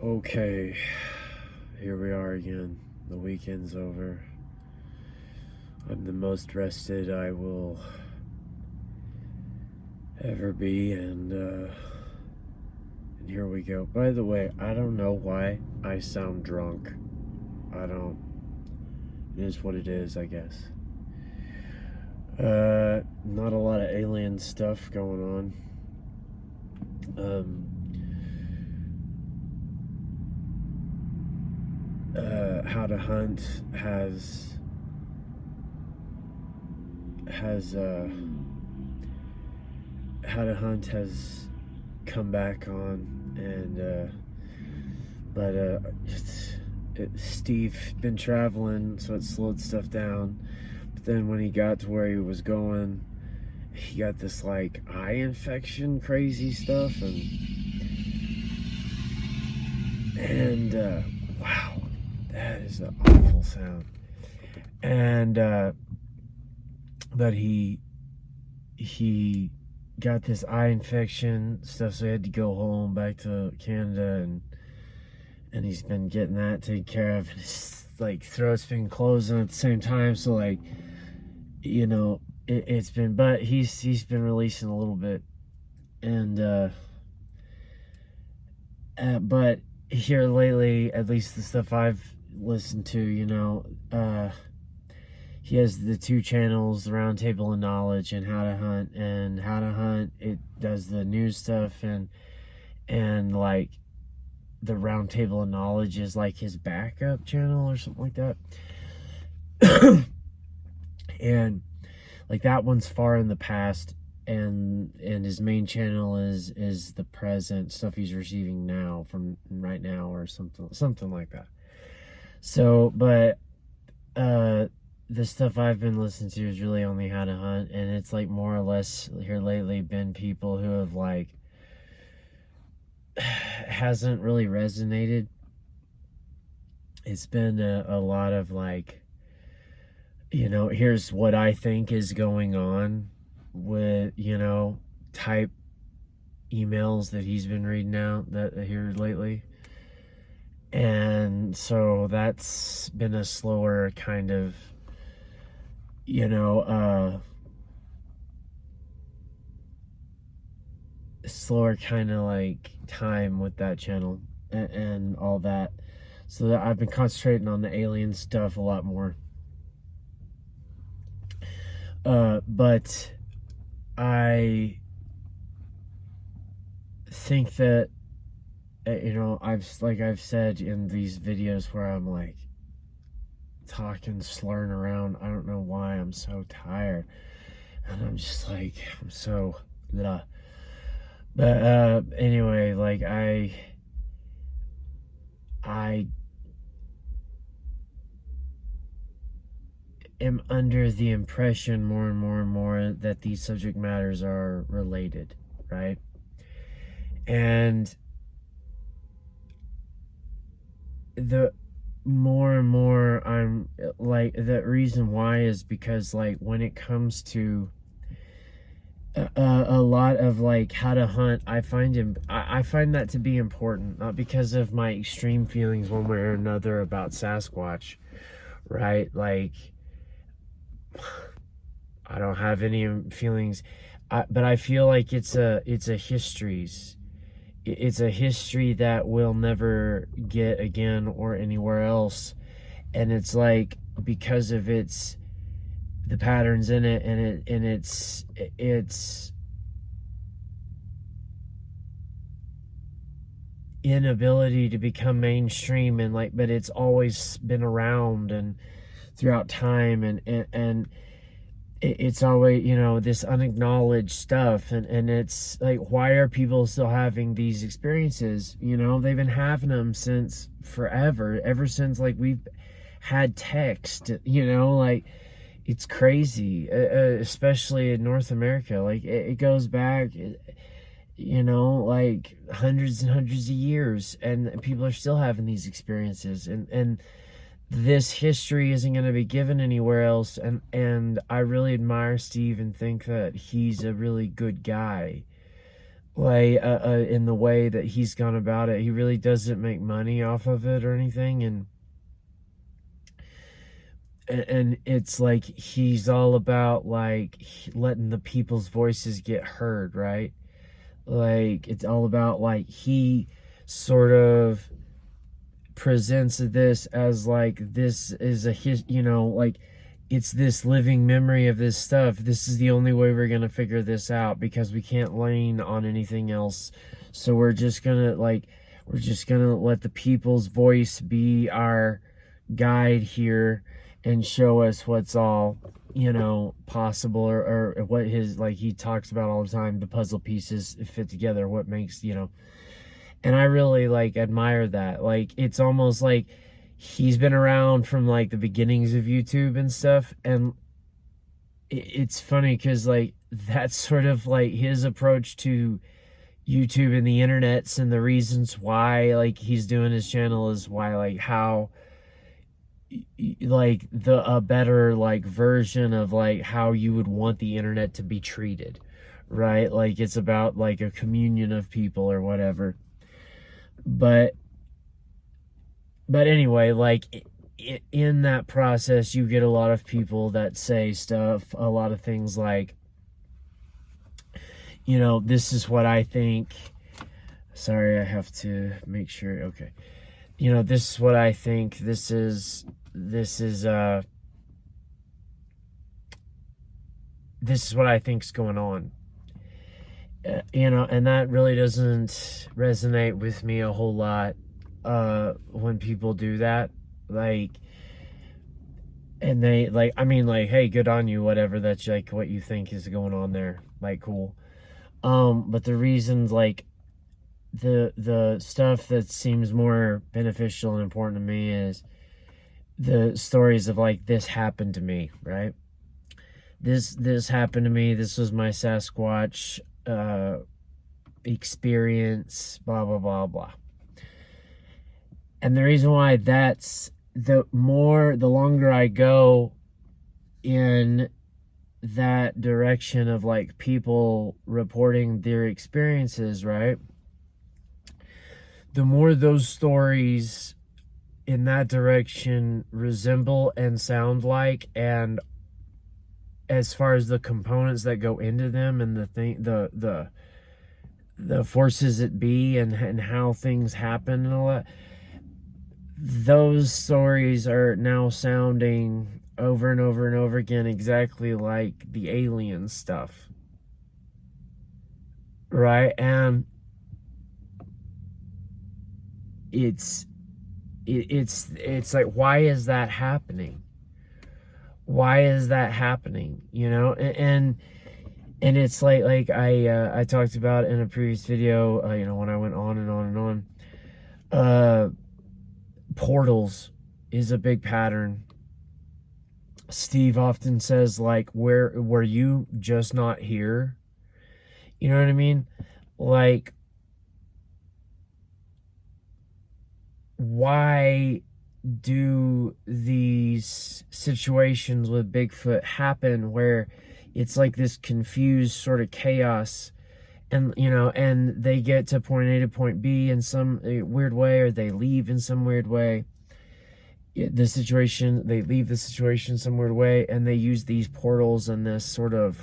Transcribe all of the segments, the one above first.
Okay, here we are again. The weekend's over. I'm the most rested I will ever be, and here we go. By the way, I don't know why I sound drunk. I don't. It is what it is, I guess. Not a lot of alien stuff going on. How to Hunt has How to Hunt has come back on, and Steve been traveling, so it slowed stuff down. But then when he got to where he was going, he got this like eye infection, crazy stuff, and wow, that is an awful sound. And but he got this eye infection stuff, so he had to go home back to Canada, and he's been getting that taken care of. And his like throat's been closing at the same time, so like, you know, it's been, but he's been releasing a little bit, and but here lately, at least the stuff I've listened to, you know, he has the two channels, the Round Table of Knowledge and How to Hunt. And How to Hunt, it does the news stuff, and like the Round Table of Knowledge is like his backup channel or something like that. And like that one's far in the past, and his main channel is the present stuff he's receiving now, from right now, or something like that. So, but the stuff I've been listening to is really only How to Hunt, and it's like more or less here lately been people who have like hasn't really resonated. It's been a lot of like, you know, here's what I think is going on with, you know, type emails that he's been reading out that here lately. And so that's been a slower kind of, you know, slower kind of like time with that channel, and all that. So that I've been concentrating on the alien stuff a lot more. But I think that, you know, I've said in these videos where I'm like talking, slurring around, I don't know why, I'm so tired, and I'm just like, I'm so blah. But anyway, like I am under the impression more and more that these subject matters are related, right? And the more and more I'm like, the reason why is because like when it comes to a lot of like How to Hunt, I find that to be important, not because of my extreme feelings one way or another about Sasquatch, right? Like, I don't have any feelings, but I feel like it's a history that we'll never get again or anywhere else. And it's like, because of the patterns in it, and it's inability to become mainstream, and like, but it's always been around and throughout time, and it's always, you know, this unacknowledged stuff, and it's like, why are people still having these experiences? You know, they've been having them since forever, ever since like we've had text, you know, like, it's crazy, especially in North America. Like, it goes back, you know, like hundreds and hundreds of years, and people are still having these experiences, and this history isn't going to be given anywhere else. And I really admire Steve and think that he's a really good guy. like in the way that he's gone about it. He really doesn't make money off of it or anything, and it's like he's all about like letting the people's voices get heard, right? Like it's all about like he sort of presents this as like this is like it's this living memory of this stuff. This is the only way we're gonna figure this out because we can't lean on anything else. So we're just gonna let the people's voice be our guide here and show us what's all possible, or what his, like he talks about all the time, the puzzle pieces fit together, what makes and I really like admire that. Like it's almost like he's been around from like the beginnings of YouTube and stuff, and it's funny because like that's sort of like his approach to YouTube and the internets, and the reasons why like he's doing his channel is why like how like a better like version of like how you would want the internet to be treated, right? Like it's about like a communion of people or whatever. But anyway, like in that process you get a lot of people that say stuff, a lot of things like, this is what I think. Sorry, I have to make sure. Okay. This is what I think. This is what I think's going on. And that really doesn't resonate with me a whole lot when people do that. Like, and they like, I mean, like, hey, good on you, whatever, that's like what you think is going on there, like, cool. But the reasons, like, the stuff that seems more beneficial and important to me is the stories of like, this happened to me, right? This happened to me. This was my Sasquatch experience, blah blah blah blah. And the reason why that's the longer I go in that direction of like people reporting their experiences, right, the more those stories in that direction resemble and sound like, and as far as the components that go into them and the forces that be and how things happen and all that, those stories are now sounding over and over and over again exactly like the alien stuff, right? And it's like, why is that happening? Why is that happening? And it's like I talked about in a previous video, when I went on and on and on, portals is a big pattern. Steve often says, like, where were you just not here? You know what I mean? Like, why do these situations with Bigfoot happen where it's like this confused sort of chaos, and and they get to point A to point B in some weird way, or they leave in some weird way they leave the situation some weird way, and they use these portals and this sort of,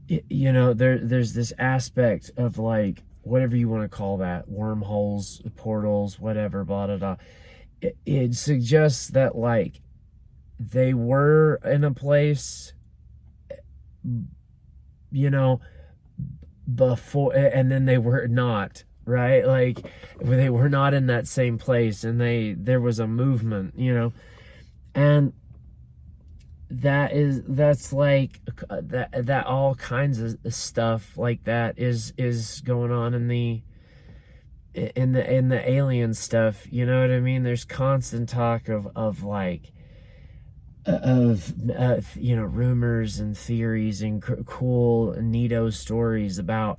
there's this aspect of like, whatever you want to call that, wormholes, portals, whatever, blah blah blah. It suggests that like they were in a place, before, and then they were not, right? Like they were not in that same place, and there was a movement, and that's like that all kinds of stuff like that is going on in the alien stuff. You know what I mean? There's constant talk of like rumors and theories and cool neato stories about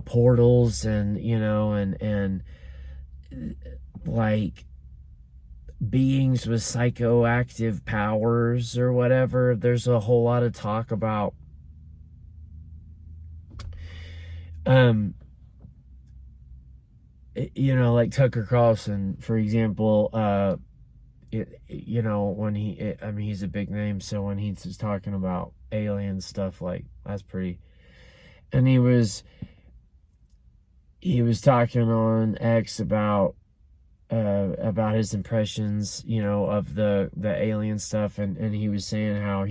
portals, and and like beings with psychoactive powers or whatever. There's a whole lot of talk about um you know, like Tucker Carlson, for example, you know, when I mean, he's a big name, so when he's just talking about alien stuff, like, that's pretty. And he was talking on X about his impressions, you know, of the alien stuff, and he was saying how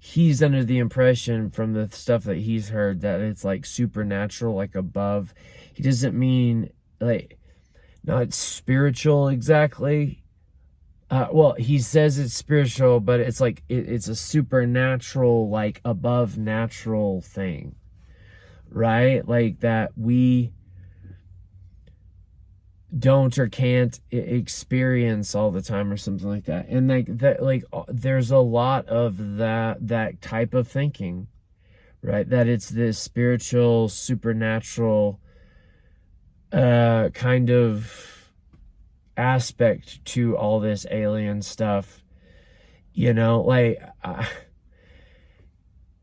he's under the impression from the stuff that he's heard that it's like supernatural, like above. He doesn't mean like not spiritual exactly. Well, he says it's spiritual, but it's like it's a supernatural, like above natural thing, right? Like that we don't or can't experience all the time or something like that. And like that, like there's a lot of that type of thinking, right? That it's this spiritual, supernatural kind of aspect to all this alien stuff, you know, like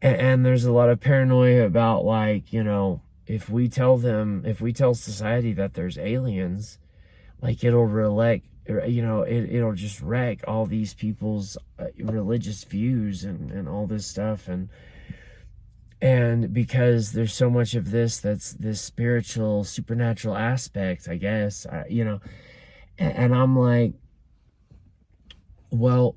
and there's a lot of paranoia about, like, you know, if we tell society that there's aliens, like it'll you know, it'll just wreck all these people's religious views and all this stuff, and because there's so much of this that's this spiritual, supernatural aspect, I guess, you know, and I'm like, well,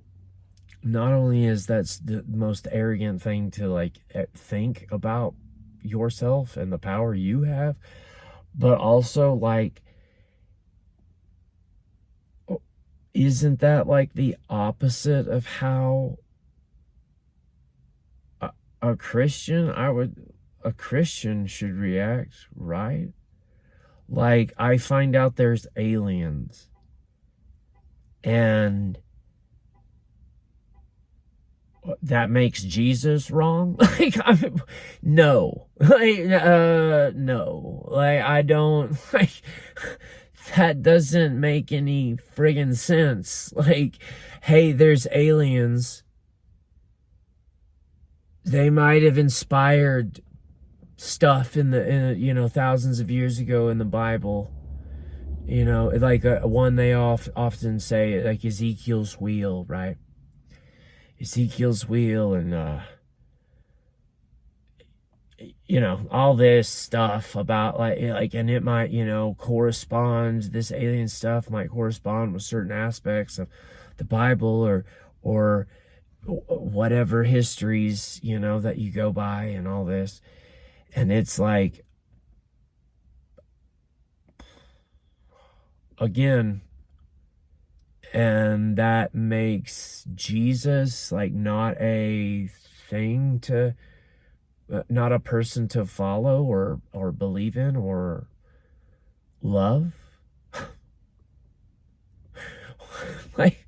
not only is that's the most arrogant thing to like think about yourself and the power you have, but also like, isn't that like the opposite of how a Christian should react, right? Like, I find out there's aliens, and that makes Jesus wrong? Like, no. Like, no. Like, I don't, like, that doesn't make any friggin' sense. Like, hey, there's aliens. They might have inspired stuff in you know, thousands of years ago in the Bible. You know, like one they often say, like Ezekiel's wheel, right? Ezekiel's wheel, and you know, all this stuff about like, and it might, you know, correspond. This alien stuff might correspond with certain aspects of the Bible or whatever histories, you know, that you go by and all this. And it's like, again, and that makes Jesus like not a thing to, not a person to follow or believe in or love. Like,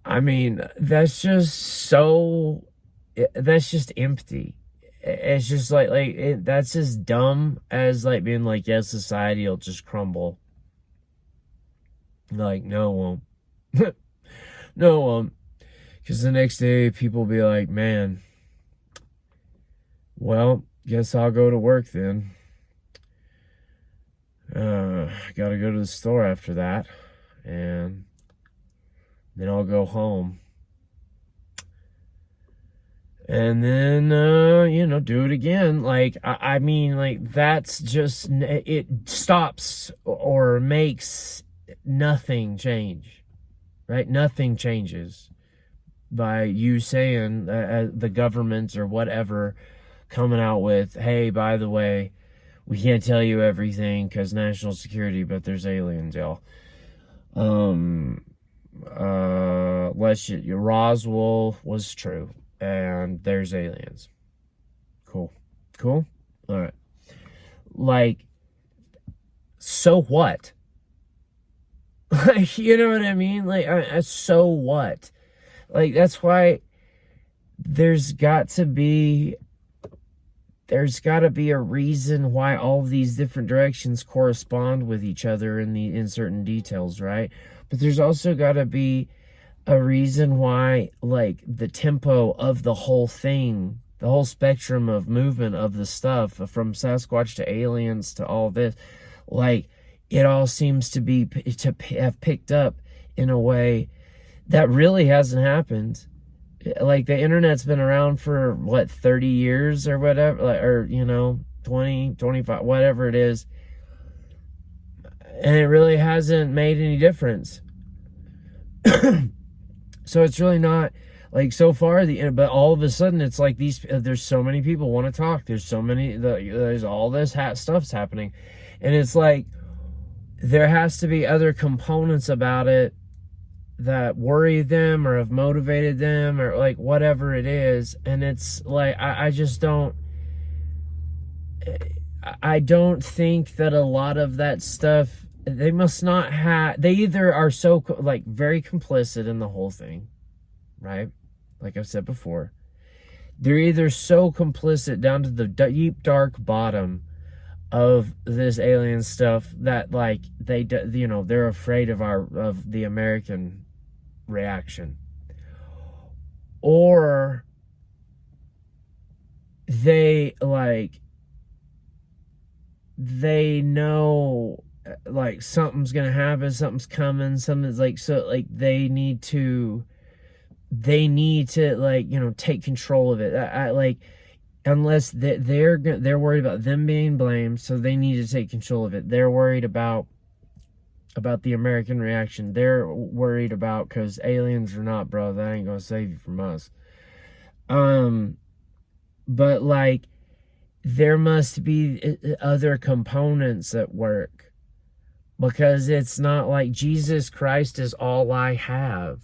I mean, that's just empty. It's just like that's as dumb as like being like, yeah, society will just crumble. Like, no, it won't. No, it won't. Because the next day, people will be like, man, well, guess I'll go to work then. Gotta go to the store after that. And then I'll go home. And then, you know, do it again. Like, I mean, like, that's just, it stops or makes nothing change, right? Nothing changes by you saying, the government or whatever coming out with, hey, by the way, we can't tell you everything because national security, but there's aliens, y'all. Roswell was true, and there's aliens. Cool. All right. Like, so what? Like, you know what I mean? Like, so what? Like, that's why there's got to be a reason why all of these different directions correspond with each other in certain details, right? But there's also got to be a reason why, like, the tempo of the whole thing the whole spectrum of movement of the stuff, from Sasquatch to aliens to all this, like, it all seems to be to have picked up in a way that really hasn't happened. Like, the internet's been around for what, 30 years or whatever, like, or 20, 25, whatever it is, and it really hasn't made any difference. So it's really not, like, so far, but all of a sudden it's like there's so many people want to talk, there's all this stuff's happening, and it's like there has to be other components about it that worry them or have motivated them, or like whatever it is. And it's like, I just don't think that a lot of that stuff, they must not have, they either are so like very complicit in the whole thing, right? Like I've said before, they're either so complicit down to the deep dark bottom of this alien stuff that, like, they're afraid of the American reaction, or they know, like, something's gonna happen, something's coming, something's like, so like they need to like, take control of it. I like, unless they're worried about them being blamed, so they need to take control of it. They're worried about the American reaction. They're worried about, because aliens or not, bro, that ain't gonna save you from us. But like, there must be other components at work, because it's not like Jesus Christ is all I have.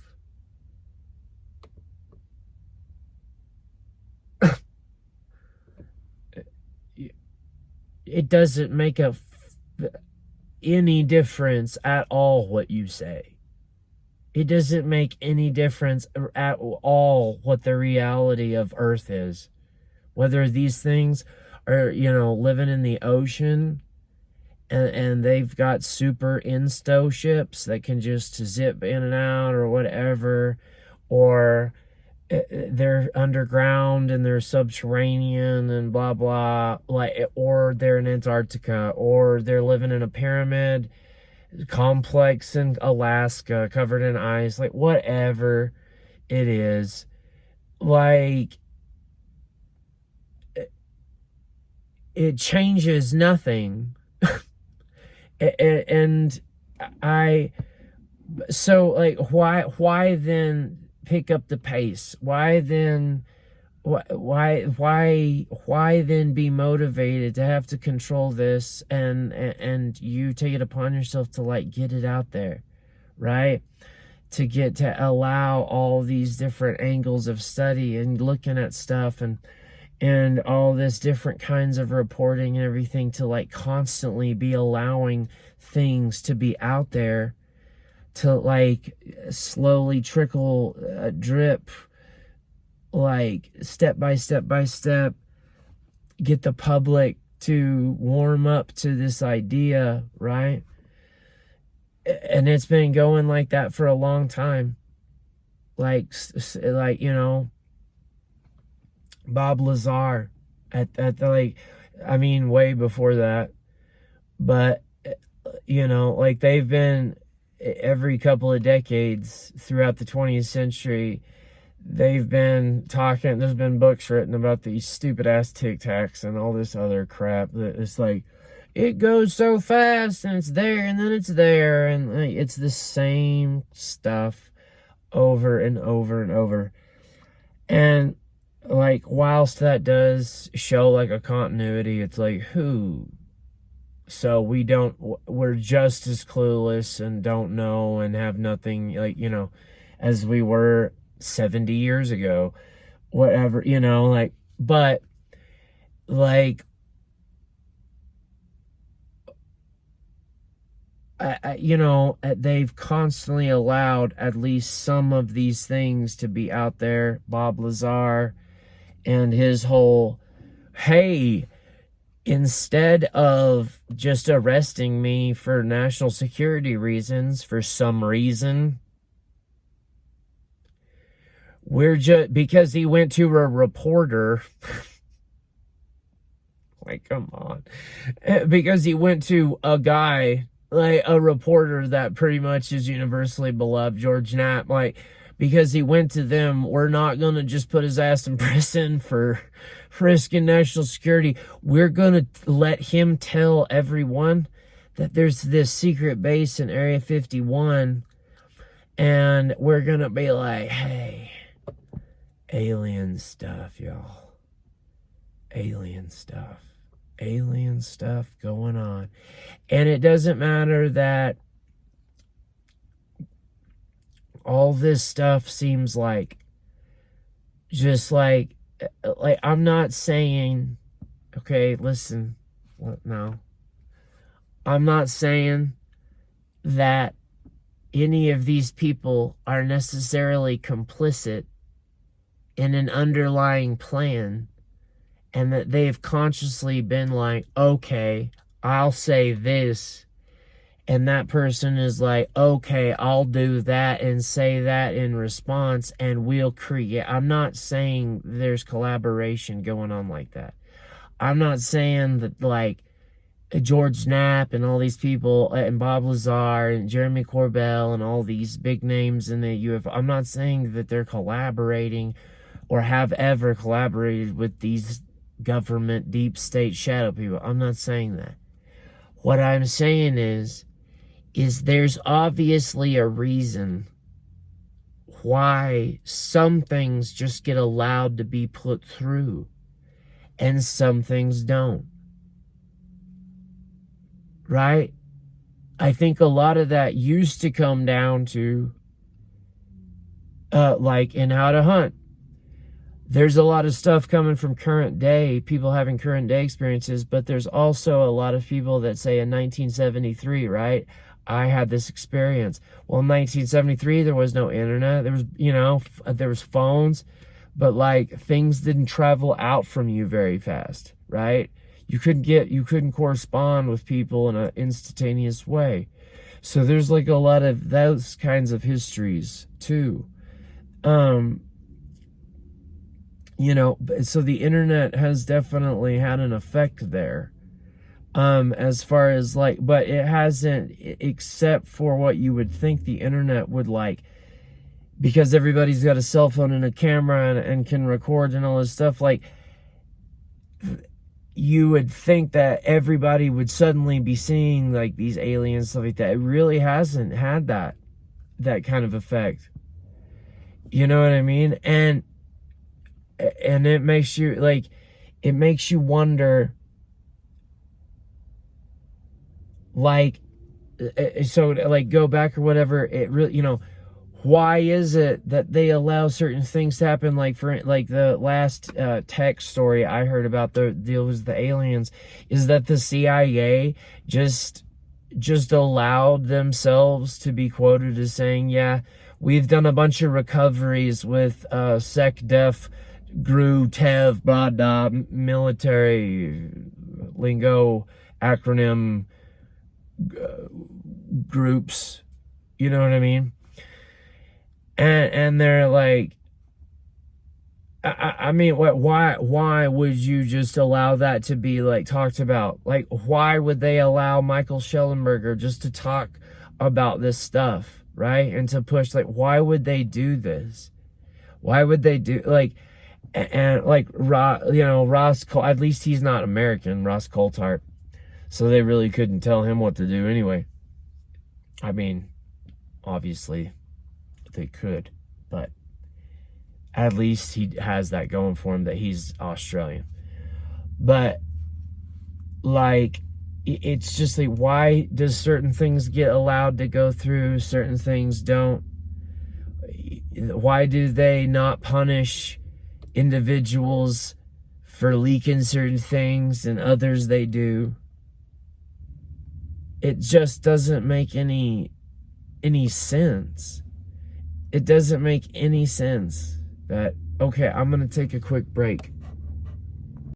It doesn't make any difference at all what you say. It doesn't make any difference at all what the reality of Earth is. Whether these things are, living in the ocean, and they've got super insto ships that can just zip in and out or whatever, or they're underground and they're subterranean and blah blah, like, or they're in Antarctica, or they're living in a pyramid complex in Alaska covered in ice, like, whatever it is, like, it changes nothing. And so, like, why then pick up the pace? Why then be motivated to have to control this, and you take it upon yourself to, like, get it out there, right? To allow all these different angles of study and looking at stuff, and all this different kinds of reporting and everything, to, like, constantly be allowing things to be out there, to, like, slowly trickle, drip, like, step by step by step, get the public to warm up to this idea, right? And it's been going like that for a long time. Like, Bob Lazar at the, like, I mean, way before that, but like, they've been, every couple of decades throughout the 20th century, they've been talking, there's been books written about these stupid ass Tic Tacs and all this other crap that it's like, it goes so fast and it's there and then it's there, and, like, it's the same stuff over and over and over. And, like, whilst that does show, like, a continuity, it's like, so we're just as clueless and don't know and have nothing, like, as we were 70 years ago, whatever, like, but, like, they've constantly allowed at least some of these things to be out there. Bob Lazar and his whole, hey, instead of just arresting me for national security reasons, for some reason, we're just, because he went to a reporter, like, come on, because he went to a guy, like a reporter that pretty much is universally beloved, George Knapp, like, because he went to them, we're not going to just put his ass in prison for risking national security. We're going to let him tell everyone that there's this secret base in Area 51, and we're going to be like, hey, alien stuff, y'all. Alien stuff. Alien stuff going on. And it doesn't matter that all this stuff seems like just like I'm not saying, okay, listen, no. I'm not saying that any of these people are necessarily complicit in an underlying plan, and that they've consciously been like, okay, I'll say this, and that person is like, okay, I'll do that and say that in response, and we'll create. I'm not saying there's collaboration going on like that. I'm not saying that, like, George Knapp and all these people, and Bob Lazar and Jeremy Corbell and all these big names in the UFO, I'm not saying that they're collaborating or have ever collaborated with these government deep state shadow people. I'm not saying that. What I'm saying is there's obviously a reason why some things just get allowed to be put through and some things don't. Right? I think a lot of that used to come down to, like in How to Hunt. There's a lot of stuff coming from current day, people having current day experiences, but there's also a lot of people that say in 1973, right? I had this experience. Well, in 1973, there was no internet. There was, there was phones, but like things didn't travel out from you very fast, right? You couldn't correspond with people in an instantaneous way. So there's like a lot of those kinds of histories too. So the internet has definitely had an effect there. As far as like, but it hasn't, except for what you would think the internet would like, because everybody's got a cell phone and a camera and can record and all this stuff. Like, you would think that everybody would suddenly be seeing like these aliens, stuff like that. It really hasn't had that kind of effect. You know what I mean? And it makes you like, it makes you wonder, like, so like go back or whatever. It really, why is it that they allow certain things to happen? Like for like the last tech story I heard about the deal with the aliens, is that the CIA just allowed themselves to be quoted as saying, yeah, we've done a bunch of recoveries with SecDef, GRU, TEV, blah, blah, military lingo, acronym groups, you know what I mean? And they're like, I mean, why would you just allow that to be like talked about? Like, why would they allow Michael Schellenberger just to talk about this stuff, right? And to push, like, why would they do this? Why would they do, like, and like, Ross, at least he's not American, Ross Coulthart. So they really couldn't tell him what to do anyway. I mean, obviously they could, but at least he has that going for him, that he's Australian. But like, it's just like, why does certain things get allowed to go through, certain things don't? Why do they not punish individuals for leaking certain things and others they do? It just doesn't make any sense. It doesn't make any sense. That, okay, I'm going to take a quick break.